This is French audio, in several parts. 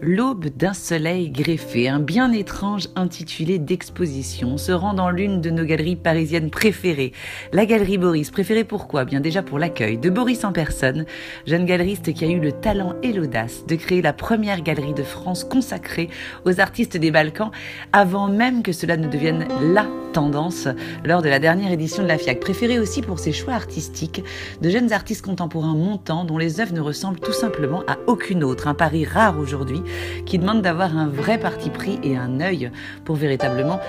L'aube d'un soleil greffé, un bien étrange intitulé d'exposition, se rend dans l'une de nos galeries parisiennes préférées, la Galerie Boris. Préférée pourquoi ? Bien déjà pour l'accueil de Boris en personne, jeune galeriste qui a eu le talent et l'audace de créer la première galerie de France consacrée aux artistes des Balkans, avant même que cela ne devienne la tendance lors de la dernière édition de la FIAC. Préférée aussi pour ses choix artistiques de jeunes artistes contemporains montants dont les œuvres ne ressemblent tout simplement à aucune autre. Un pari rare aujourd'hui qui demande d'avoir un vrai parti pris et un œil pour véritablement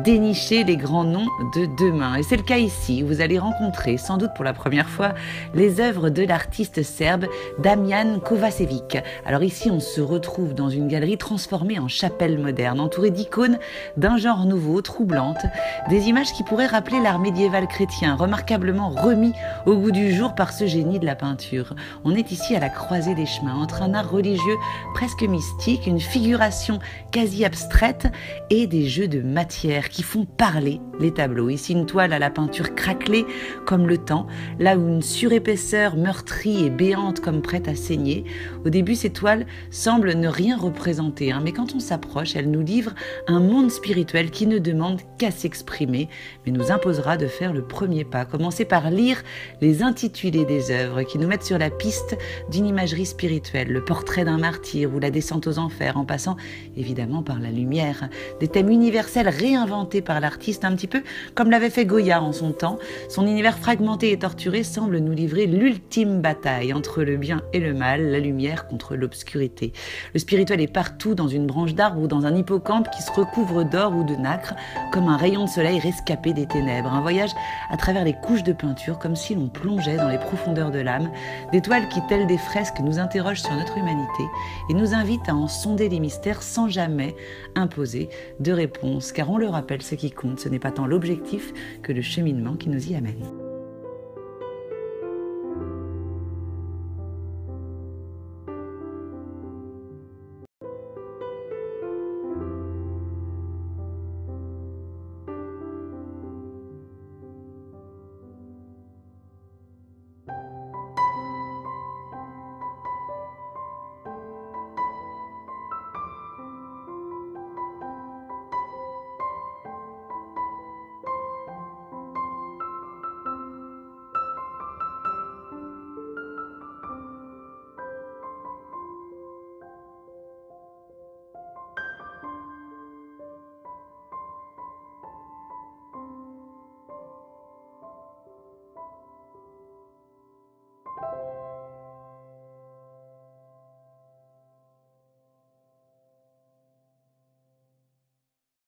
dénicher les grands noms de demain. Et c'est le cas ici. Vous allez rencontrer, sans doute pour la première fois, les œuvres de l'artiste serbe Damian Kovačević. Alors ici, on se retrouve dans une galerie transformée en chapelle moderne, entourée d'icônes d'un genre nouveau, troublantes, des images qui pourraient rappeler l'art médiéval chrétien, remarquablement remis au goût du jour par ce génie de la peinture. On est ici à la croisée des chemins, entre un art religieux presque mystique, une figuration quasi abstraite et des jeux de matière qui font parler les tableaux. Ici, une toile à la peinture craquelée comme le temps, là où une surépaisseur meurtrie et béante comme prête à saigner. Au début, ces toiles semblent ne rien représenter, mais quand on s'approche, elles nous livrent un monde spirituel qui ne demande qu'à s'exprimer, mais nous imposera de faire le premier pas. Commencer par lire les intitulés des œuvres qui nous mettent sur la piste d'une imagerie spirituelle, le portrait d'un martyr ou la descente aux enfers, en passant évidemment par la lumière. Des thèmes universels réinventés par l'artiste, un petit peu comme l'avait fait Goya en son temps. Son univers fragmenté et torturé semble nous livrer l'ultime bataille entre le bien et le mal, la lumière contre l'obscurité. Le spirituel est partout, dans une branche d'arbre ou dans un hippocampe qui se recouvre d'or ou de nacre, comme un rayon de soleil rescapé des ténèbres. Un voyage à travers les couches de peinture, comme si l'on plongeait dans les profondeurs de l'âme. Des toiles qui, telles des fresques, nous interrogent sur notre humanité et nous invitent à en sonder les mystères sans jamais imposer de réponse. Car on le rappelle, ce qui compte, ce n'est pas tant l'objectif que le cheminement qui nous y amène.